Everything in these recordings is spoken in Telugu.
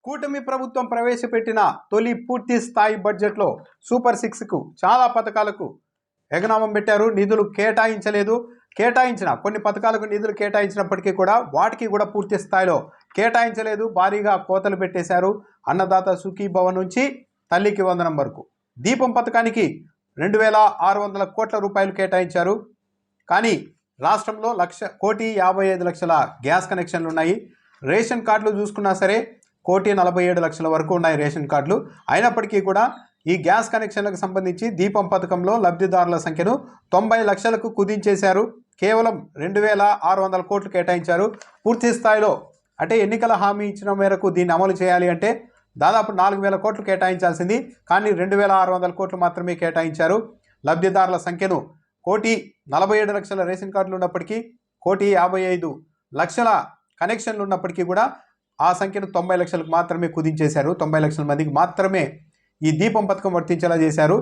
కూటమి ప్రభుత్వం ప్రవేశపెట్టిన తొలి పూర్తి స్థాయి బడ్జెట్లో సూపర్ సిక్స్కు చాలా పథకాలకు ఎగనామం పెట్టారు. నిధులు కేటాయించలేదు. కేటాయించిన కొన్ని పథకాలకు నిధులు కేటాయించినప్పటికీ కూడా వాటికి కూడా పూర్తి స్థాయిలో కేటాయించలేదు. భారీగా కోతలు పెట్టేశారు. అన్నదాత సుఖీభవ నుంచి తల్లికి వందనం వరకు దీపం పథకానికి 2,600 కోట్ల రూపాయలు కేటాయించారు. కానీ రాష్ట్రంలో 1,55,00,000 గ్యాస్ కనెక్షన్లు ఉన్నాయి. రేషన్ కార్డులు చూసుకున్నా సరే 1,47,00,000 వరకు ఉన్నాయి రేషన్ కార్డులు. అయినప్పటికీ కూడా ఈ గ్యాస్ కనెక్షన్లకు సంబంధించి దీపం పథకంలో లబ్ధిదారుల సంఖ్యను 90 లక్షలకు కుదించేశారు. కేవలం 2,600 కోట్లు కేటాయించారు. పూర్తి స్థాయిలో అంటే ఎన్నికల హామీ ఇచ్చిన మేరకు దీన్ని అమలు చేయాలి అంటే దాదాపు 4,000 కోట్లు కేటాయించాల్సింది. కానీ 2,600 కోట్లు మాత్రమే కేటాయించారు. లబ్ధిదారుల సంఖ్యను 1,47,00,000 రేషన్ కార్డులు ఉన్నప్పటికీ 1,55,00,000 కనెక్షన్లు ఉన్నప్పటికీ కూడా ఆ సంఖ్యను 90 లక్షలకు మాత్రమే కుదించేశారు. 90 లక్షల మందికి మాత్రమే ఈ దీపం పథకం వర్తించేలా చేశారు.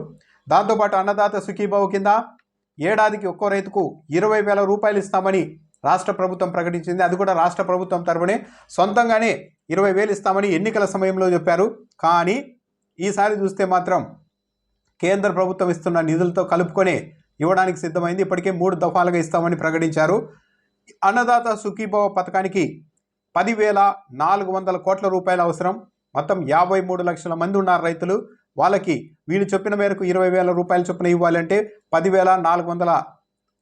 దాంతోపాటు అన్నదాత సుఖీభావ కింద ఏడాదికి ఒక్కో రైతుకు 20,000 రూపాయలు ఇస్తామని రాష్ట్ర ప్రభుత్వం ప్రకటించింది. అది కూడా రాష్ట్ర ప్రభుత్వం తరపునే సొంతంగానే 20,000 ఇస్తామని ఎన్నికల సమయంలో చెప్పారు. కానీ ఈసారి చూస్తే మాత్రం కేంద్ర ప్రభుత్వం ఇస్తున్న నిధులతో కలుపుకొని ఇవ్వడానికి సిద్ధమైంది. ఇప్పటికే 3 దఫాలుగా ఇస్తామని ప్రకటించారు. అన్నదాత సుఖీభావ పథకానికి 10,400 కోట్ల రూపాయలు అవసరం. మొత్తం 53 లక్షల మంది ఉన్నారు రైతులు. వాళ్ళకి వీళ్ళు చెప్పిన మేరకు 20,000 రూపాయల చొప్పున ఇవ్వాలంటే 10,400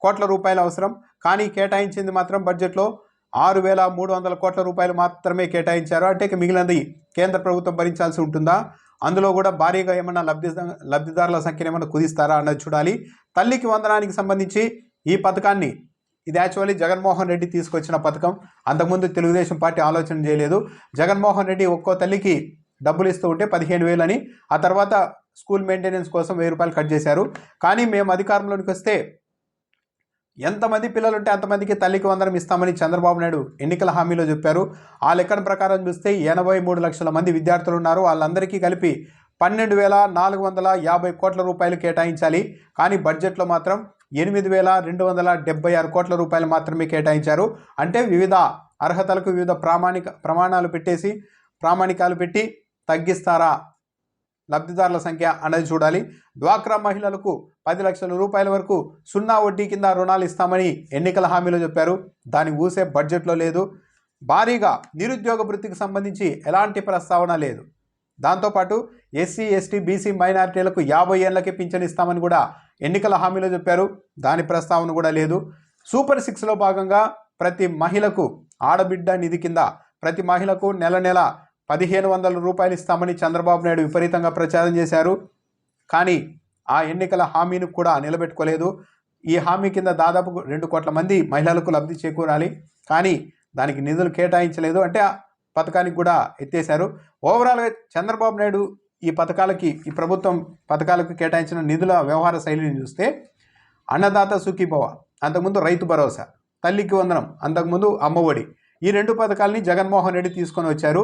కోట్ల రూపాయలు అవసరం. కానీ కేటాయించింది మాత్రం బడ్జెట్లో 6,300 కోట్ల రూపాయలు మాత్రమే కేటాయించారు. అంటే మిగిలినది కేంద్ర ప్రభుత్వం భరించాల్సి ఉంటుందా? అందులో కూడా భారీగా ఏమన్నా లబ్ధిదారుల సంఖ్యను ఏమన్నా కుదిస్తారా అన్నది చూడాలి. తల్లికి వందనానికి సంబంధించి ఈ పథకాన్ని ఇది యాక్చువల్లీ జగన్మోహన్ రెడ్డి తీసుకొచ్చిన పథకం. అంతకుముందు తెలుగుదేశం పార్టీ ఆలోచన చేయలేదు. జగన్మోహన్ రెడ్డి ఒక్కో తల్లికి డబ్బులు ఇస్తూ ఉంటే 15,000 అని, ఆ తర్వాత స్కూల్ మెయింటెనెన్స్ కోసం 1,000 రూపాయలు కట్ చేశారు. కానీ మేము అధికారంలోకి వస్తే ఎంతమంది పిల్లలు ఉంటే అంతమందికి తల్లికి వందనం ఇస్తామని చంద్రబాబు నాయుడు ఎన్నికల హామీలో చెప్పారు. ఆ లెక్కన ప్రకారం చూస్తే 83 లక్షల మంది విద్యార్థులు ఉన్నారు. వాళ్ళందరికీ కలిపి 12,450 కోట్ల రూపాయలు కేటాయించాలి. కానీ బడ్జెట్లో మాత్రం 8,276 కోట్ల రూపాయలు మాత్రమే కేటాయించారు. అంటే వివిధ అర్హతలకు వివిధ ప్రామాణికాలు పెట్టి తగ్గిస్తారా లబ్ధిదారుల సంఖ్య అనేది చూడాలి. డ్వాక్రా మహిళలకు 10 లక్షల రూపాయల వరకు 0 వడ్డీ కింద రుణాలు ఇస్తామని ఎన్నికల హామీలో చెప్పారు. దాని ఊసే బడ్జెట్లో లేదు. భారీగా నిరుద్యోగ వృత్తికి సంబంధించి ఎలాంటి ప్రస్తావన లేదు. దాంతోపాటు ఎస్సీ, ఎస్టీ, బీసీ మైనారిటీలకు 50 ఏళ్లకే పింఛన్ ఇస్తామని కూడా ఎన్నికల హామీలో చెప్పారు. దాని ప్రస్తావన కూడా లేదు. సూపర్ 6లో భాగంగా ప్రతి మహిళకు ఆడబిడ్డ నిధి కింద ప్రతి మహిళకు నెల 1,500 రూపాయలు ఇస్తామని చంద్రబాబు నాయుడు విపరీతంగా ప్రచారం చేశారు. కానీ ఆ ఎన్నికల హామీని కూడా నిలబెట్టుకోలేదు. ఈ హామీ కింద దాదాపు 2 కోట్ల మంది మహిళలకు లబ్ధి చేకూరాలి. కానీ దానికి నిధులు కేటాయించలేదు. అంటే ఆ పథకానికి కూడా ఎత్తేశారు. ఓవరాల్గా చంద్రబాబు నాయుడు ఈ ప్రభుత్వం పథకాలకు కేటాయించిన నిధుల వ్యవహార శైలిని చూస్తే అన్నదాత సుఖీభవ, అంతకుముందు రైతు భరోసా, తల్లికి వందనం, అంతకుముందు అమ్మఒడి, ఈ 2 పథకాలని జగన్మోహన్ రెడ్డి తీసుకొని వచ్చారు.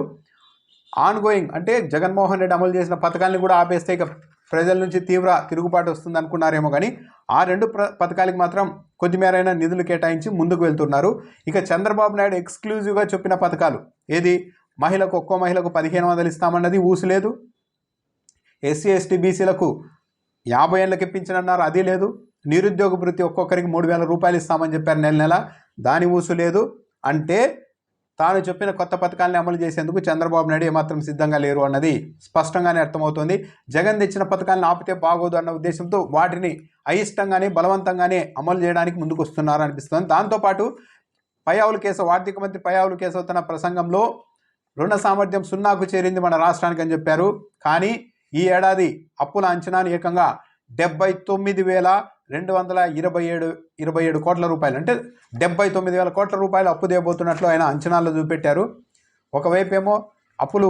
ఆన్గోయింగ్ అంటే జగన్మోహన్ రెడ్డి అమలు చేసిన పథకాలను కూడా ఆపేస్తే ఇక ప్రజల నుంచి తీవ్ర తిరుగుబాటు వస్తుంది అనుకున్నారేమో. కానీ ఆ 2 పథకాలకి మాత్రం కొద్దిమేరైనా నిధులు కేటాయించి ముందుకు వెళ్తున్నారు. ఇక చంద్రబాబు నాయుడు ఎక్స్క్లూజివ్గా చెప్పిన పథకాలు ఏది? ఒక్కో మహిళకు 1,500 ఇస్తామన్నది ఊసులేదు. ఎస్సీ, ఎస్టీ, బీసీలకు 50 ఏళ్ళకి ఇప్పించనన్నారు, అది లేదు. నిరుద్యోగ వృత్తి ఒక్కొక్కరికి 3,000 రూపాయలు ఇస్తామని చెప్పారు నెల, దాని ఊసు లేదు. అంటే తాను చెప్పిన కొత్త పథకాలని అమలు చేసేందుకు చంద్రబాబు నాయుడు ఏమాత్రం సిద్ధంగా లేరు అన్నది స్పష్టంగానే అర్థమవుతుంది. జగన్ తెచ్చిన పథకాలను ఆపితే బాగోదు అన్న ఉద్దేశంతో వాటిని అయిష్టంగానే బలవంతంగానే అమలు చేయడానికి ముందుకు వస్తున్నారు అనిపిస్తుంది. దాంతోపాటు ఆర్థిక మంత్రి పయ్యావుల కేశవ్ తన ప్రసంగంలో రుణ సామర్థ్యం 0కు చేరింది మన రాష్ట్రానికి అని చెప్పారు. కానీ ఈ ఏడాది అప్పుల అంచనాను ఏకంగా 79,227 కోట్ల రూపాయలు, అంటే 79,000 కోట్ల రూపాయలు అప్పు దేయబోతున్నట్లు ఆయన అంచనాల్లో చూపెట్టారు. ఒకవైపు ఏమో అప్పులు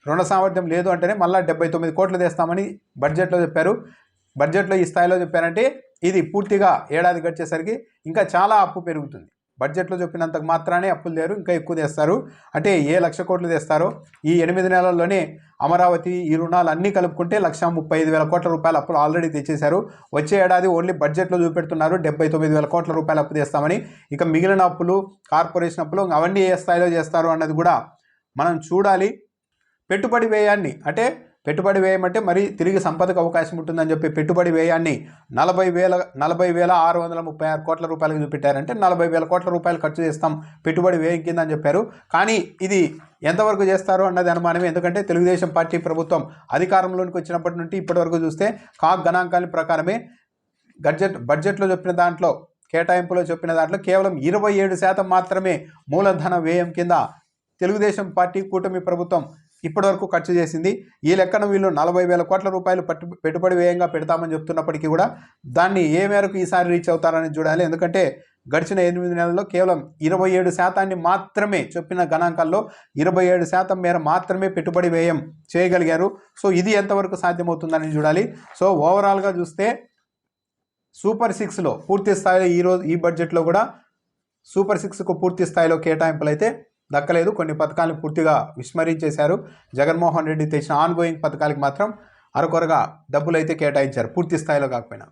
రుణ సామర్థ్యం లేదు అంటేనే మళ్ళీ 79 కోట్లు తెస్తామని బడ్జెట్లో చెప్పారు. బడ్జెట్లో ఈ స్థాయిలో చెప్పారంటే ఇది పూర్తిగా ఏడాది గడిచేసరికి ఇంకా చాలా అప్పు పెరుగుతుంది. బడ్జెట్లో చెప్పినంతకు మాత్రానే అప్పులు లేరు, ఇంకా ఎక్కువ తెస్తారు. అంటే 1,00,000 కోట్లు తెస్తారో ఈ 8 నెలల్లోనే అమరావతి ఈ రుణాలు అన్నీ కలుపుకుంటే 1,35,000 కోట్ల రూపాయల అప్పులు ఆల్రెడీ తెచ్చేశారు. వచ్చే ఏడాది ఓన్లీ బడ్జెట్లో చూపెడుతున్నారు 79,000 కోట్ల రూపాయల అప్పు తెస్తామని. ఇక మిగిలిన అప్పులు, కార్పొరేషన్ అప్పులు అవన్నీ ఏ స్థాయిలో చేస్తారు అన్నది కూడా మనం చూడాలి. పెట్టుబడి వ్యయాన్ని అంటే పెట్టుబడి వ్యయం అంటే మరి తిరిగి సంపదకు అవకాశం ఉంటుందని చెప్పి పెట్టుబడి వ్యయాన్ని 40,636 కోట్ల రూపాయలకు చూపెట్టారంటే 40,000 కోట్ల రూపాయలు ఖర్చు చేస్తాం పెట్టుబడి వ్యయం కింద అని చెప్పారు. కానీ ఇది ఎంతవరకు చేస్తారు అన్నది అనుమానమే. ఎందుకంటే తెలుగుదేశం పార్టీ ప్రభుత్వం అధికారంలోకి వచ్చినప్పటి నుండి ఇప్పటివరకు చూస్తే కాగ్ గణాంకాల ప్రకారమే బడ్జెట్లో చెప్పిన దాంట్లో కేటాయింపులో చెప్పిన దాంట్లో కేవలం 27% మాత్రమే మూలధన వ్యయం కింద తెలుగుదేశం పార్టీ కూటమి ప్రభుత్వం ఇప్పటివరకు ఖర్చు చేసింది. ఈ లెక్కన వీళ్ళు 40,000 కోట్ల రూపాయలు పెట్టుబడి వ్యయంగా పెడతామని చెప్తున్నప్పటికీ కూడా దాన్ని ఏ మేరకు ఈసారి రీచ్ అవుతారని చూడాలి. ఎందుకంటే గడిచిన 8 నెలల్లో కేవలం 27% మాత్రమే చెప్పిన గణాంకాల్లో 27% మేర మాత్రమే పెట్టుబడి వ్యయం చేయగలిగారు. సో ఇది ఎంతవరకు సాధ్యమవుతుందని చూడాలి. సో ఓవరాల్గా చూస్తే సూపర్ 6లో పూర్తి స్థాయిలో ఈ బడ్జెట్లో కూడా సూపర్ 6కు పూర్తి స్థాయిలో కేటాయింపులు అయితే దక్కలేదు. కొన్ని పథకాలను పూర్తిగా విస్మరించేశారు. జగన్మోహన్ రెడ్డి తెచ్చిన ఆన్గోయింగ్ పథకాలకు మాత్రం అరకొరగా డబ్బులు అయితే కేటాయించారు, పూర్తి స్థాయిలో కాకపోయినా.